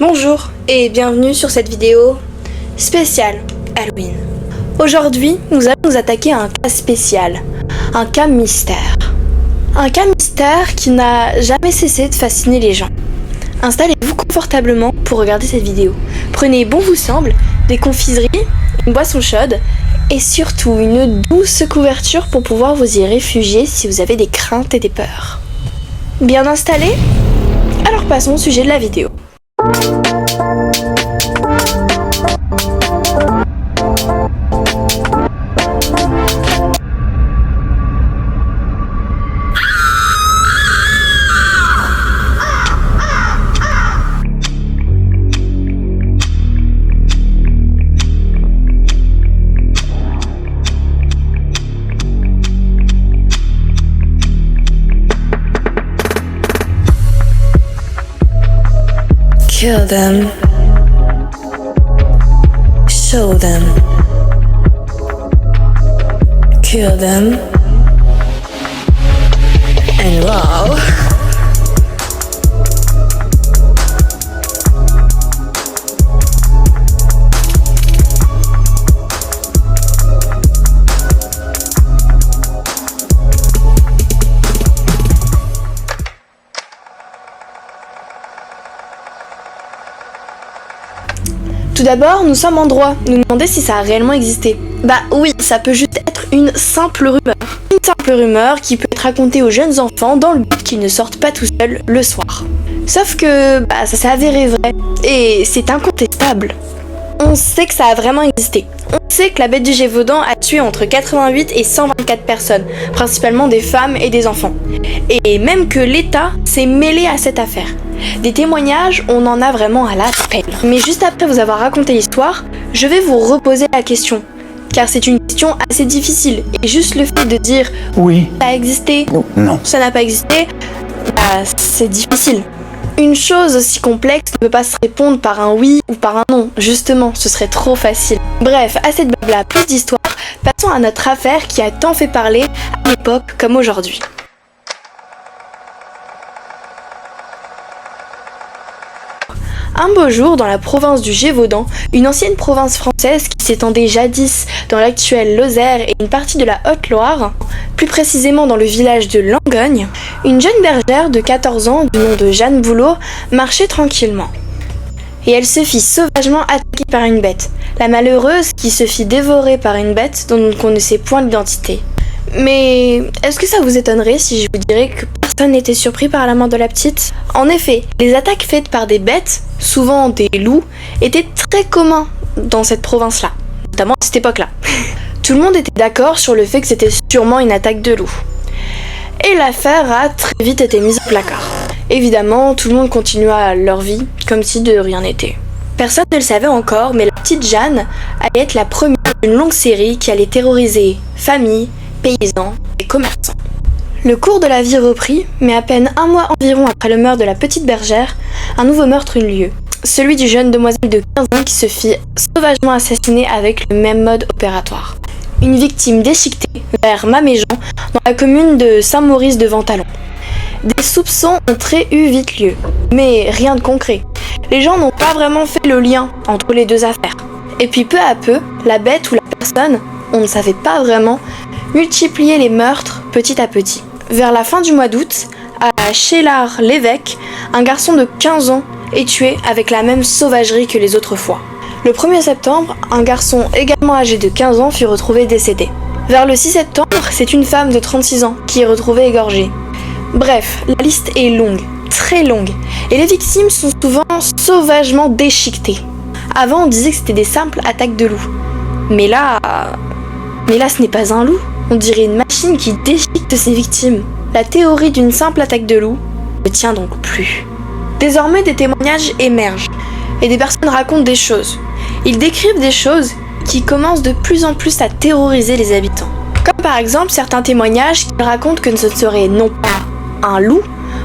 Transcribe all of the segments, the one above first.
Bonjour et bienvenue sur cette vidéo spéciale Halloween. Aujourd'hui, nous allons nous attaquer à un cas spécial, un cas mystère. Un cas mystère qui n'a jamais cessé de fasciner les gens. Installez-vous confortablement pour regarder cette vidéo. Prenez bon vous semble, des confiseries, une boisson chaude et surtout une douce couverture pour pouvoir vous y réfugier si vous avez des craintes et des peurs. Bien installé ? Alors passons au sujet de la vidéo. Kill them. Show them. Kill them. And wow. Tout d'abord, nous sommes en droit de nous demander si ça a réellement existé. Bah oui, ça peut juste être une simple rumeur. Une simple rumeur qui peut être racontée aux jeunes enfants dans le but qu'ils ne sortent pas tout seuls le soir. Sauf que ça s'est avéré vrai, et c'est incontestable. On sait que ça a vraiment existé. On sait que la bête du Gévaudan a tué entre 88 et 124 personnes, principalement des femmes et des enfants. Et même que l'État s'est mêlé à cette affaire. Des témoignages, on en a vraiment à la pelle. Mais juste après vous avoir raconté l'histoire, je vais vous reposer la question. Car c'est une question assez difficile. Et juste le fait de dire « oui, ça a existé » non, ça n'a pas existé, c'est difficile. Une chose aussi complexe ne peut pas se répondre par un oui ou par un non. Justement, ce serait trop facile. Bref, assez de blabla, plus d'histoire. Passons à notre affaire qui a tant fait parler à l'époque comme aujourd'hui. Un beau jour, dans la province du Gévaudan, une ancienne province française qui s'étendait jadis dans l'actuelle Lozère et une partie de la Haute-Loire, plus précisément dans le village de Langogne, une jeune bergère de 14 ans du nom de Jeanne Boulot marchait tranquillement. Et elle se fit sauvagement attaquer par une bête, la malheureuse qui se fit dévorer par une bête dont on ne connaissait point l'identité. Mais est-ce que ça vous étonnerait si je vous dirais que personne n'était surpris par la mort de la petite ? En effet, les attaques faites par des bêtes, souvent des loups, étaient très communs dans cette province-là, notamment à cette époque-là. Tout le monde était d'accord sur le fait que c'était sûrement une attaque de loup. Et l'affaire a très vite été mise au placard. Évidemment, tout le monde continua leur vie comme si de rien n'était. Personne ne le savait encore, mais la petite Jeanne allait être la première d'une longue série qui allait terroriser familles, paysans et commerçants. Le cours de la vie reprit, mais à peine un mois environ après le meurtre de la petite bergère, un nouveau meurtre eut lieu. Celui du jeune demoiselle de 15 ans qui se fit sauvagement assassiner avec le même mode opératoire. Une victime déchiquetée vers Maméjean, dans la commune de Saint-Maurice-de-Ventalon. Des soupçons ont très vite lieu, mais rien de concret. Les gens n'ont pas vraiment fait le lien entre les deux affaires. Et puis peu à peu, la bête ou la personne, on ne savait pas vraiment, multipliait les meurtres petit à petit. Vers la fin du mois d'août, à Chélard-l'Évêque, un garçon de 15 ans est tué avec la même sauvagerie que les autres fois. Le 1er septembre, un garçon également âgé de 15 ans fut retrouvé décédé. Vers le 6 septembre, c'est une femme de 36 ans qui est retrouvée égorgée. Bref, la liste est longue, très longue, et les victimes sont souvent sauvagement déchiquetées. Avant, on disait que c'était des simples attaques de loups. Mais là, ce n'est pas un loup. On dirait une machine qui déchiquette ses victimes. La théorie d'une simple attaque de loup ne tient donc plus. Désormais, des témoignages émergent et des personnes racontent des choses. Ils décrivent des choses qui commencent de plus en plus à terroriser les habitants. Comme par exemple certains témoignages qui racontent que ce serait non pas un loup,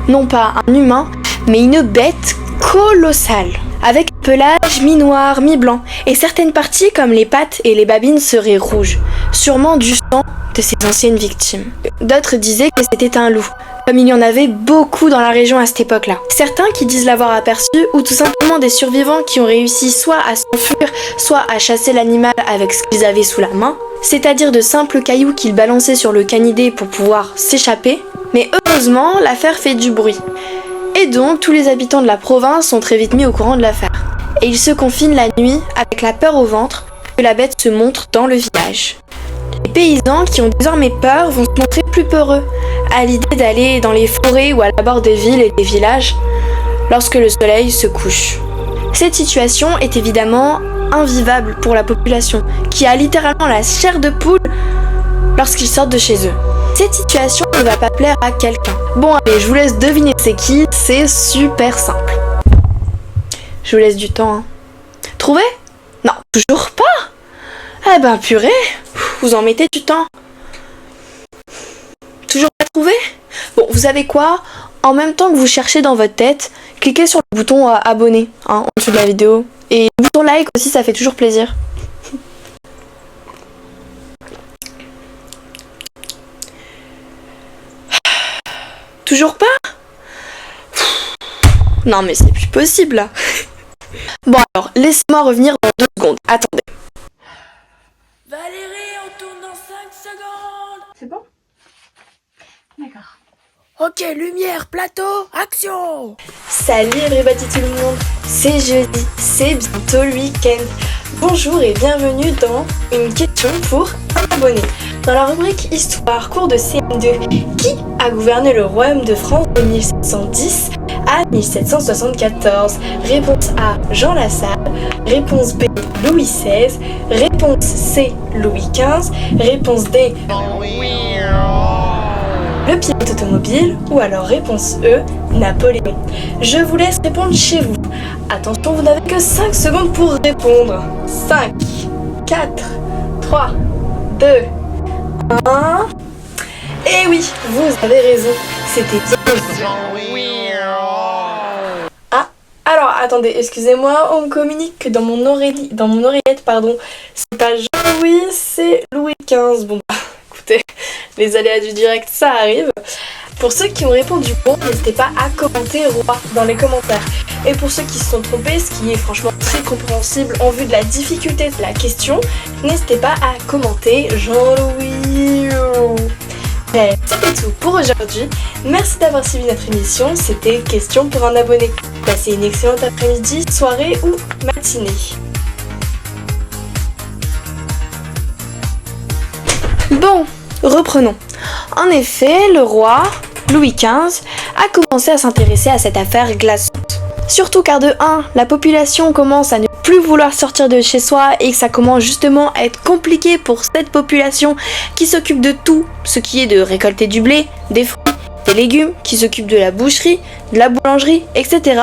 non pas un humain, mais une bête colossale, avec un pelage mi-noir, mi-blanc, et certaines parties comme les pattes et les babines seraient rouges, sûrement du sang de ses anciennes victimes. D'autres disaient que c'était un loup, comme il y en avait beaucoup dans la région à cette époque-là. Certains qui disent l'avoir aperçu, ou tout simplement des survivants qui ont réussi soit à s'enfuir, soit à chasser l'animal avec ce qu'ils avaient sous la main, c'est-à-dire de simples cailloux qu'ils balançaient sur le canidé pour pouvoir s'échapper. Mais heureusement, l'affaire fait du bruit. Et donc, tous les habitants de la province sont très vite mis au courant de l'affaire. Et ils se confinent la nuit avec la peur au ventre que la bête se montre dans le village. Les paysans qui ont désormais peur vont se montrer plus peureux à l'idée d'aller dans les forêts ou à l'abord des villes et des villages lorsque le soleil se couche. Cette situation est évidemment invivable pour la population qui a littéralement la chair de poule lorsqu'ils sortent de chez eux. Cette situation ne va pas plaire à quelqu'un. Bon allez, je vous laisse deviner c'est qui, c'est super simple. Je vous laisse du temps. Trouvé ? Non, toujours pas ? Eh ben purée, vous en mettez du temps. Toujours pas trouvé ? Bon, vous savez quoi ? En même temps que vous cherchez dans votre tête, cliquez sur le bouton abonner en dessous de la vidéo. Et le bouton like aussi, ça fait toujours plaisir. Toujours pas ? Non mais c'est plus possible là. Bon alors, laissez-moi revenir dans 2 secondes. Attendez. Valérie, on tourne dans 5 secondes. C'est bon ? D'accord. Ok, lumière, plateau, action. Salut everybody tout le monde. C'est jeudi, c'est bientôt le week-end. Bonjour et bienvenue dans une question pour un abonné. Dans la rubrique Histoire, cours de CM2, qui a gouverné le royaume de France de 1710 à 1774? Réponse A, Jean Lassalle. Réponse B, Louis XVI. Réponse C, Louis XV. Réponse D, le pilote automobile. Ou alors réponse E, Napoléon. Je vous laisse répondre chez vous. Attention, vous n'avez que 5 secondes pour répondre. 5, 4, 3, 2, 1... Et oui, vous avez raison, c'était bien. Ah, alors attendez, excusez-moi, on me communique que dans mon oreillette, c'est pas Jean-Louis, c'est Louis XV. Bon bah, écoutez, les aléas du direct, ça arrive. Pour ceux qui ont répondu bon, n'hésitez pas à commenter roi dans les commentaires. Et pour ceux qui se sont trompés, ce qui est franchement très compréhensible en vue de la difficulté de la question, n'hésitez pas à commenter Jean-Louis. Ouais, c'était tout pour aujourd'hui. Merci d'avoir suivi notre émission. C'était Question pour un abonné. Passez une excellente après-midi, soirée ou matinée. Bon, reprenons. En effet, le roi, Louis XV, a commencé à s'intéresser à cette affaire glaçante. Surtout car de 1, la population commence à ne plus vouloir sortir de chez soi et que ça commence justement à être compliqué pour cette population qui s'occupe de tout, ce qui est de récolter du blé, des fruits, des légumes, qui s'occupe de la boucherie, de la boulangerie, etc.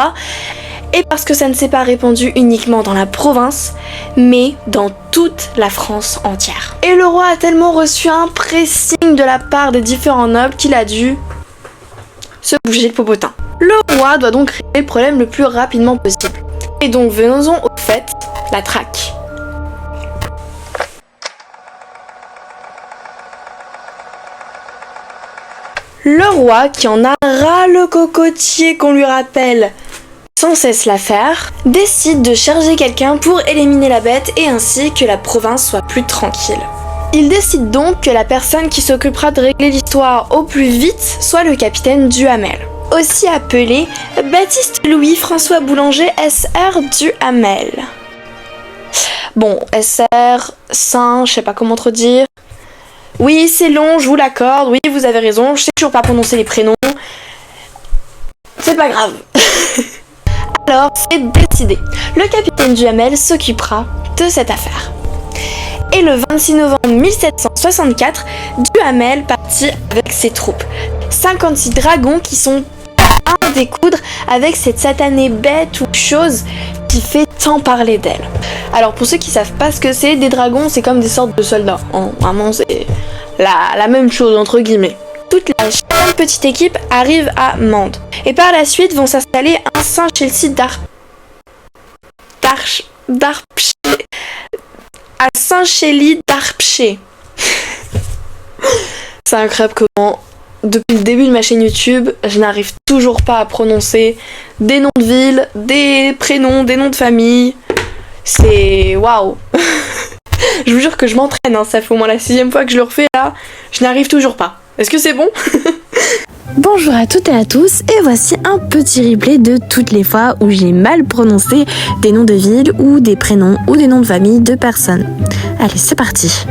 Et parce que ça ne s'est pas répandu uniquement dans la province, mais dans toute la France entière. Et le roi a tellement reçu un pressing de la part des différents nobles qu'il a dû se bouger le popotin. Le roi doit donc régler le problème le plus rapidement possible. Et donc venons-en au fait, la traque. Le roi, qui en a ras le cocotier qu'on lui rappelle sans cesse l'affaire, décide de charger quelqu'un pour éliminer la bête et ainsi que la province soit plus tranquille. Il décide donc que la personne qui s'occupera de régler l'histoire au plus vite soit le capitaine Duhamel, aussi appelé Baptiste Louis François Boulanger SR Duhamel. Bon, SR, Saint, je sais pas comment trop dire. Oui, c'est long, je vous l'accorde, oui, vous avez raison, je sais toujours pas prononcer les prénoms. C'est pas grave. Alors, c'est décidé. Le capitaine Duhamel s'occupera de cette affaire. Et le 26 novembre 1764, Duhamel partit avec ses troupes. 56 dragons qui sont à en découdre avec cette satanée bête ou chose qui fait tant parler d'elle. Alors pour ceux qui savent pas ce que c'est, des dragons c'est comme des sortes de soldats. Vraiment c'est la même chose entre guillemets. Toute la charmante petite équipe arrive à Mende. Et par la suite vont s'installer à Saint-Chelsea à Saint-Chély d'Arpché. C'est incroyable comment depuis le début de ma chaîne YouTube, je n'arrive toujours pas à prononcer des noms de villes, des prénoms, des noms de famille. C'est waouh. Je vous jure que je m'entraîne, hein. Ça fait au moins la 6e fois que je le refais là. Je n'arrive toujours pas. Est-ce que c'est bon? Bonjour à toutes et à tous, et voici un petit replay de toutes les fois où j'ai mal prononcé des noms de villes ou des prénoms ou des noms de famille de personnes. Allez, c'est parti.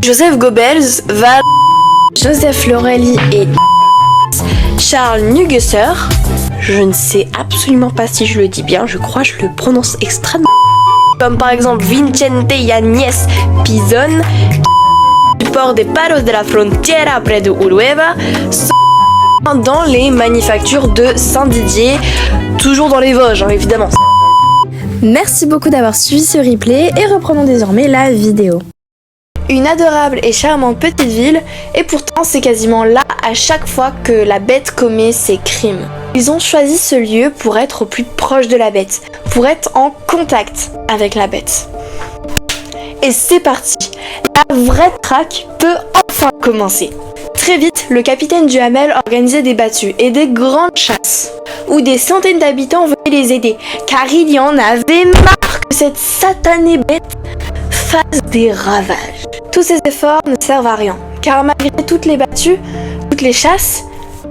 Joseph Goebbels, Val, Joseph Lorelli et Charles Nuggesser. Je ne sais absolument pas si je le dis bien, je crois que je le prononce extrêmement. Comme par exemple Vicente Yáñez Pisón, du port des Palos de la Frontera près de Urueva, dans les manufactures de Saint-Didier, toujours dans les Vosges, hein, évidemment. Merci beaucoup d'avoir suivi ce replay et reprenons désormais la vidéo. Une adorable et charmante petite ville, et pourtant c'est quasiment là à chaque fois que la bête commet ses crimes. Ils ont choisi ce lieu pour être au plus proche de la bête, pour être en contact avec la bête. Et c'est parti, la vraie traque peut enfin commencer. Très vite, le capitaine Duhamel organisait des battues et des grandes chasses, où des centaines d'habitants venaient les aider, car il y en avait marre que cette satanée bête fasse des ravages. Tous ces efforts ne servent à rien, car malgré toutes les battues, toutes les chasses,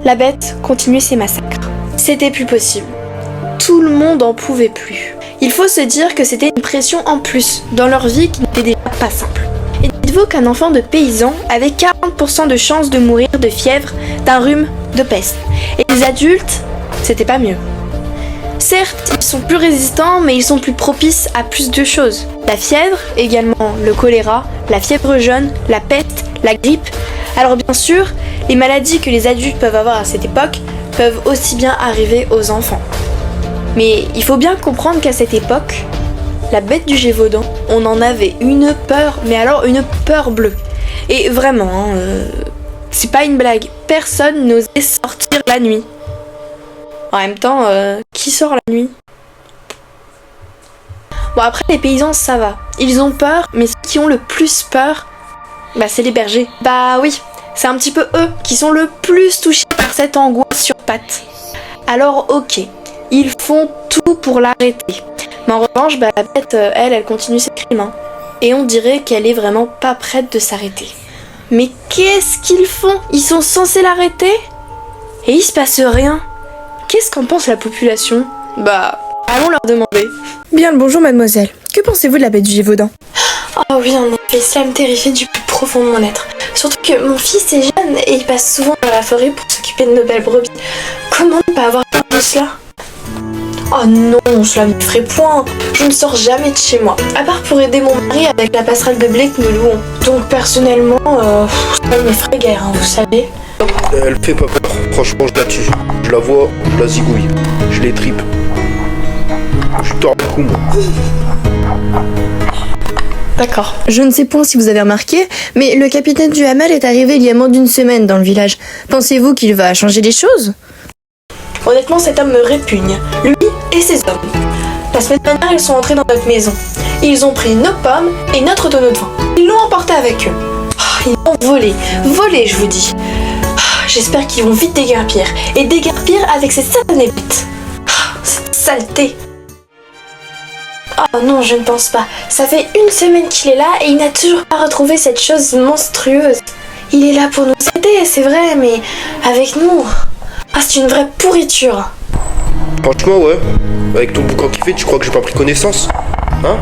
la bête continuait ses massacres. C'était plus possible. Tout le monde en pouvait plus. Il faut se dire que c'était une pression en plus dans leur vie qui n'était déjà pas simple. Et dites-vous qu'un enfant de paysan avait 40% de chances de mourir de fièvre, d'un rhume, de peste. Et les adultes, c'était pas mieux. Certes, ils sont plus résistants, mais ils sont plus propices à plus de choses. La fièvre, également le choléra, la fièvre jaune, la peste, la grippe. Alors bien sûr, les maladies que les adultes peuvent avoir à cette époque peuvent aussi bien arriver aux enfants. Mais il faut bien comprendre qu'à cette époque, la bête du Gévaudan, on en avait une peur, mais alors une peur bleue. Et vraiment, c'est pas une blague, personne n'osait sortir la nuit. En même temps, qui sort la nuit? Bon, après les paysans ça va, ils ont peur, mais ceux qui ont le plus peur, c'est les bergers. Bah oui, c'est un petit peu eux qui sont le plus touchés par cette angoisse sur pattes. Alors ok, ils font tout pour l'arrêter. Mais en revanche, la bête, elle continue ses crimes. Hein. Et on dirait qu'elle est vraiment pas prête de s'arrêter. Mais qu'est-ce qu'ils font? Ils sont censés l'arrêter? Et il se passe rien. Qu'est-ce qu'en pense la population? Allons leur demander. Bien le bonjour mademoiselle, que pensez-vous de la bête du Gévaudan? Oh oui, en effet, cela me terrifie du plus profond de mon être. Surtout que mon fils est jeune et il passe souvent dans la forêt pour s'occuper de nos belles brebis. Comment ne pas avoir peur de cela? Oh non, cela ne ferait point. Je ne sors jamais de chez moi, à part pour aider mon mari avec la passerelle de blé que nous louons. Donc personnellement, ça ne m'effraie guère, hein, vous savez. Elle fait pas peur, franchement je la tue. Je la vois, je la zigouille, je les tripe. Je tords le cou moi. D'accord. Je ne sais point si vous avez remarqué, mais le capitaine Duhamel est arrivé il y a moins d'une semaine dans le village. Pensez-vous qu'il va changer les choses? Honnêtement, cet homme me répugne, lui et ses hommes. La semaine dernière, ils sont entrés dans notre maison. Ils ont pris nos pommes et notre tonneau de vin. Ils l'ont emporté avec eux. Ils l'ont volé, je vous dis. J'espère qu'ils vont vite déguerpir, et déguerpir avec ces satanées bêtes. Cette saleté. Oh non, je ne pense pas. Ça fait une semaine qu'il est là et il n'a toujours pas retrouvé cette chose monstrueuse. Il est là pour nous aider, c'est vrai, mais avec nous... c'est une vraie pourriture. Franchement ouais, avec ton boucan qui fait, tu crois que j'ai pas pris connaissance? Hein?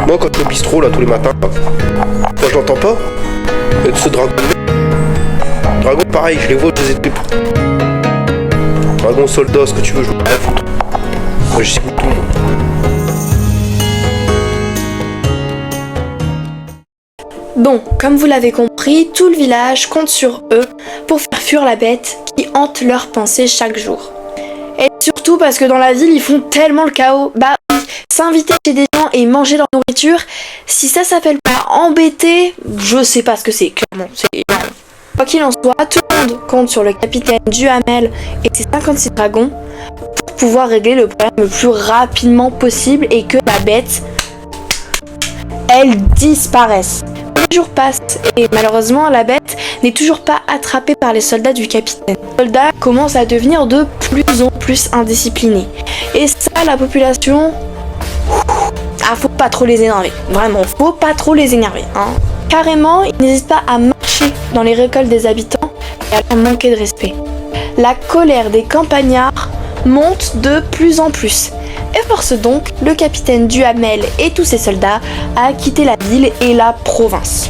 Moi quand je suis au bistrot là tous les matins, moi je l'entends pas. Et ce dragon pareil, je les vois, je les ai trippes. Dragon soldat, ce que tu veux, je veux rien foutre. Moi je sais tout. Bon, comme vous l'avez compris, tout le village compte sur eux pour faire fuir la bête qui hante leurs pensées chaque jour. Et surtout parce que dans la ville, ils font tellement le chaos. S'inviter chez des gens et manger leur nourriture, si ça s'appelle pas embêter, je sais pas ce que c'est, clairement. Quoi qu'il en soit, tout le monde compte sur le capitaine Duhamel et ses 56 dragons pour pouvoir régler le problème le plus rapidement possible et que la bête, elle disparaisse. jours passent et malheureusement la bête n'est toujours pas attrapée par les soldats du capitaine. Les soldats commencent à devenir de plus en plus indisciplinés. Et ça, la population... faut pas trop les énerver. Vraiment, faut pas trop les énerver. Carrément, ils n'hésitent pas à marcher dans les récoltes des habitants et à leur manquer de respect. La colère des campagnards monte de plus en plus et force donc le capitaine Duhamel et tous ses soldats à quitter la ville et la province.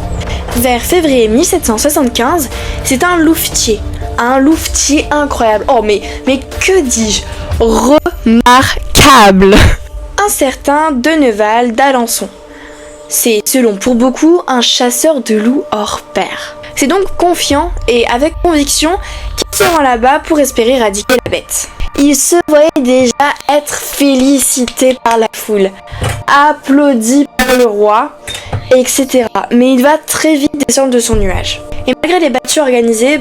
Vers février 1775, c'est un louvetier incroyable. Oh mais que dis-je, remarquable. Un certain Deneval d'Alençon. C'est, selon pour beaucoup, un chasseur de loups hors pair. C'est donc confiant et avec conviction qu'il se rend là-bas pour espérer éradiquer la bête. Il se voyait déjà être félicité par la foule, applaudi par le roi, etc. Mais il va très vite descendre de son nuage. Et malgré les battues organisées,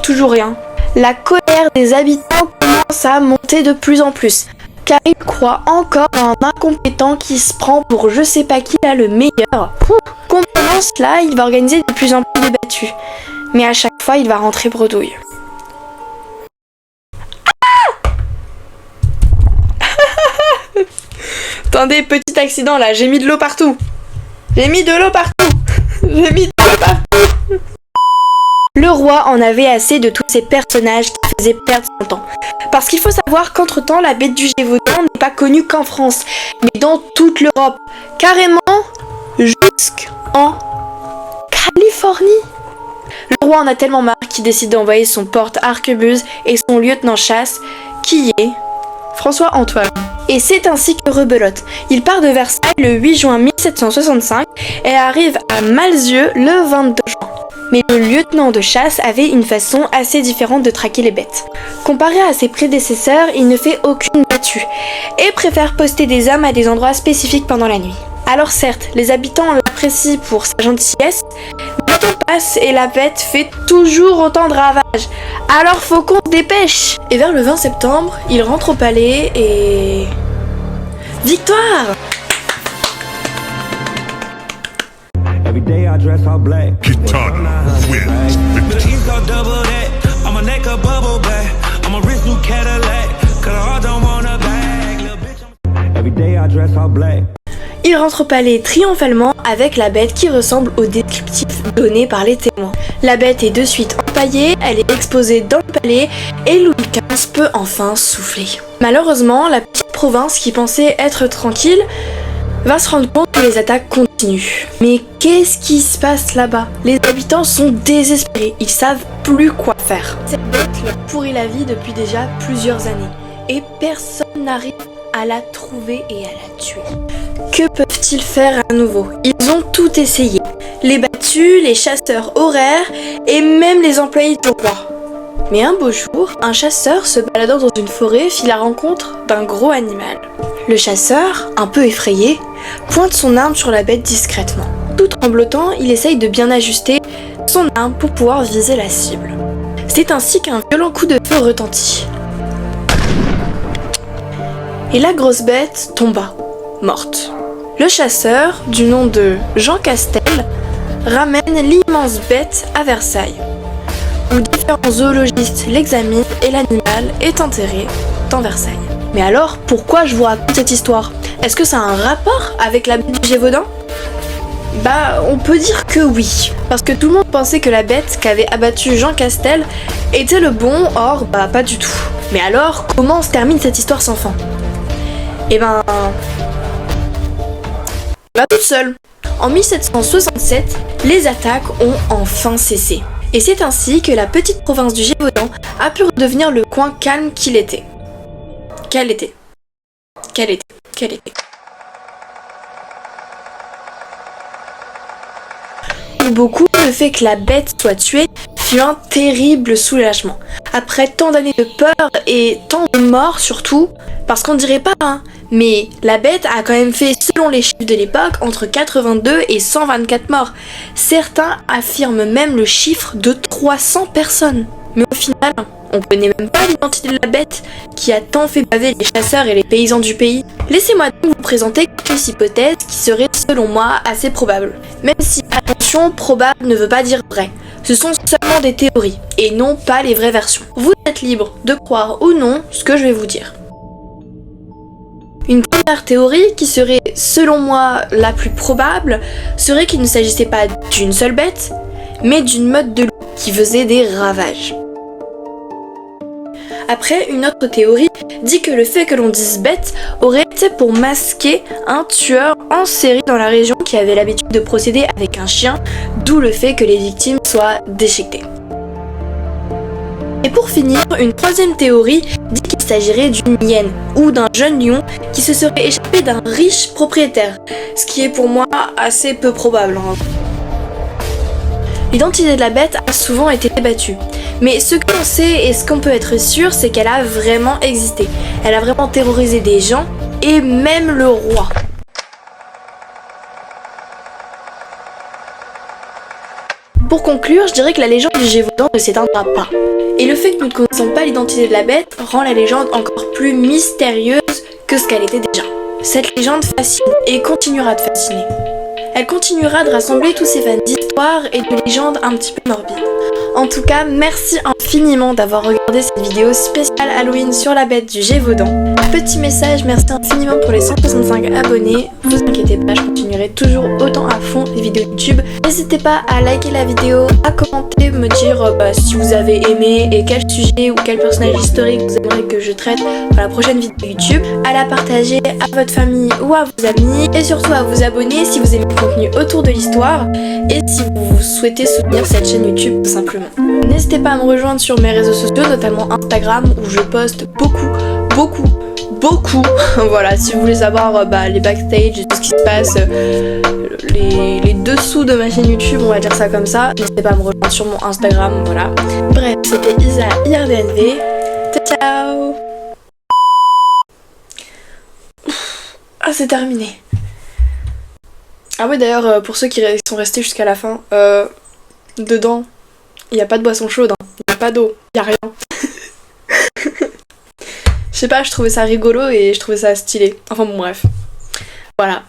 toujours rien. La colère des habitants commence à monter de plus en plus, car ils croient encore à un incompétent qui se prend pour je sais pas qui là le meilleur. Comprenant cela, il va organiser de plus en plus de battues. Mais à chaque fois, il va rentrer bredouille. Attendez, petit accident là, j'ai mis de l'eau partout. J'ai mis de l'eau partout. Le roi en avait assez de tous ces personnages qui faisaient perdre son temps. Parce qu'il faut savoir qu'entre-temps, la bête du Gévaudan n'est pas connue qu'en France, mais dans toute l'Europe. Carrément, jusqu'en Californie. Le roi en a tellement marre qu'il décide d'envoyer son porte-arquebuse et son lieutenant-chasse, qui est François-Antoine. Et c'est ainsi que rebelote. Il part de Versailles le 8 juin 1765 et arrive à Malzieu le 22 juin. Mais le lieutenant de chasse avait une façon assez différente de traquer les bêtes. Comparé à ses prédécesseurs, il ne fait aucune battue et préfère poster des hommes à des endroits spécifiques pendant la nuit. Alors certes, les habitants l'apprécient pour sa gentillesse, mais le temps passe et la bête fait toujours autant de ravages. Alors faut qu'on se dépêche. Et vers le 20 septembre, il rentre au palais et... Victoire! Every day I dress all black. Kitana wins victory. I'm a neck a bubble back. I'm a rich new Cadillac. Cause I don't want a bag. Every day I dress all black. Il rentre au palais triomphalement avec la bête qui ressemble au descriptif donné par les témoins. La bête est de suite empaillée, elle est exposée dans le palais et Louis XV peut enfin souffler. Malheureusement, la petite province qui pensait être tranquille va se rendre compte que les attaques continuent. Mais qu'est-ce qui se passe là-bas? Les habitants sont désespérés, ils savent plus quoi faire. Cette bête leur pourrit la vie depuis déjà plusieurs années et personne n'arrive à la trouver et à la tuer. Que peuvent-ils faire à nouveau? Ils ont tout essayé. Les battus, les chasseurs horaires et même les employés du roi. Mais un beau jour, un chasseur se baladant dans une forêt fit la rencontre d'un gros animal. Le chasseur, un peu effrayé, pointe son arme sur la bête discrètement. Tout tremblotant, il essaye de bien ajuster son arme pour pouvoir viser la cible. C'est ainsi qu'un violent coup de feu retentit. Et la grosse bête tomba, morte. Le chasseur, du nom de Jean Castel, ramène l'immense bête à Versailles, où différents zoologistes l'examinent et l'animal est enterré dans Versailles. Mais alors, pourquoi je vous raconte cette histoire? Est-ce que ça a un rapport avec la bête du Gévaudan? On peut dire que oui, parce que tout le monde pensait que la bête qu'avait abattue Jean Castel était le bon, or pas du tout. Mais alors, comment se termine cette histoire sans fin? Va toute seule. En 1767, les attaques ont enfin cessé. Et c'est ainsi que la petite province du Gévaudan a pu redevenir le coin calme qu'il était. Quel était. Pour beaucoup, le fait que la bête soit tuée fut un terrible soulagement. Après tant d'années de peur et tant de morts surtout, parce qu'on dirait pas, mais la bête a quand même fait, selon les chiffres de l'époque, entre 82 et 124 morts. Certains affirment même le chiffre de 300 personnes. Mais au final, on connaît même pas l'identité de la bête qui a tant fait baver les chasseurs et les paysans du pays. Laissez-moi donc vous présenter quelques hypothèses qui seraient selon moi assez probables. Même si, attention, probable ne veut pas dire vrai. Ce sont seulement des théories, et non pas les vraies versions. Vous êtes libre de croire ou non ce que je vais vous dire. Une première théorie, qui serait selon moi la plus probable, serait qu'il ne s'agissait pas d'une seule bête, mais d'une meute de loups qui faisait des ravages. Après, une autre théorie dit que le fait que l'on dise bête aurait été pour masquer un tueur en série dans la région qui avait l'habitude de procéder avec un chien, d'où le fait que les victimes soient déchiquetées. Et pour finir, une troisième théorie dit qu'il s'agirait d'une hyène ou d'un jeune lion qui se serait échappé d'un riche propriétaire, ce qui est pour moi assez peu probable. L'identité de la bête a souvent été débattue, mais ce que l'on sait et ce qu'on peut être sûr, c'est qu'elle a vraiment existé. Elle a vraiment terrorisé des gens et même le roi. Pour conclure, je dirais que la légende du Gévaudan ne s'éteindra pas. Et le fait que nous ne connaissons pas l'identité de la bête rend la légende encore plus mystérieuse que ce qu'elle était déjà. Cette légende fascine et continuera de fasciner. Elle continuera de rassembler tous ces fans d'histoire et de légendes un petit peu morbides. En tout cas, merci infiniment d'avoir regardé cette vidéo spéciale Halloween sur la bête du Gévaudan. Petit message, merci infiniment pour les 165 abonnés. Vous inquiétez pas, je continuerai toujours autant à fond les vidéos YouTube. N'hésitez pas à liker la vidéo, à commenter, me dire si vous avez aimé et quel sujet ou quel personnage historique vous aimeriez que je traite pour la prochaine vidéo YouTube, à la partager à votre famille ou à vos amis et surtout à vous abonner si vous aimez le contenu autour de l'histoire et si vous souhaitez soutenir cette chaîne YouTube tout simplement. N'hésitez pas à me rejoindre sur mes réseaux sociaux, notamment Instagram où je poste beaucoup. Voilà, si vous voulez savoir les backstage et tout ce qui se passe, les dessous de ma chaîne YouTube, on va dire ça comme ça, n'hésitez pas à me rejoindre sur mon Instagram, voilà. Bref, c'était Isa IRDNV. Ciao. Ah, c'est terminé. Ah ouais, d'ailleurs, pour ceux qui sont restés jusqu'à la fin, dedans, il n'y a pas de boisson chaude, il n'y a pas d'eau, il n'y a rien. Je sais pas, je trouvais ça rigolo et je trouvais ça stylé. Enfin bon, bref. Voilà.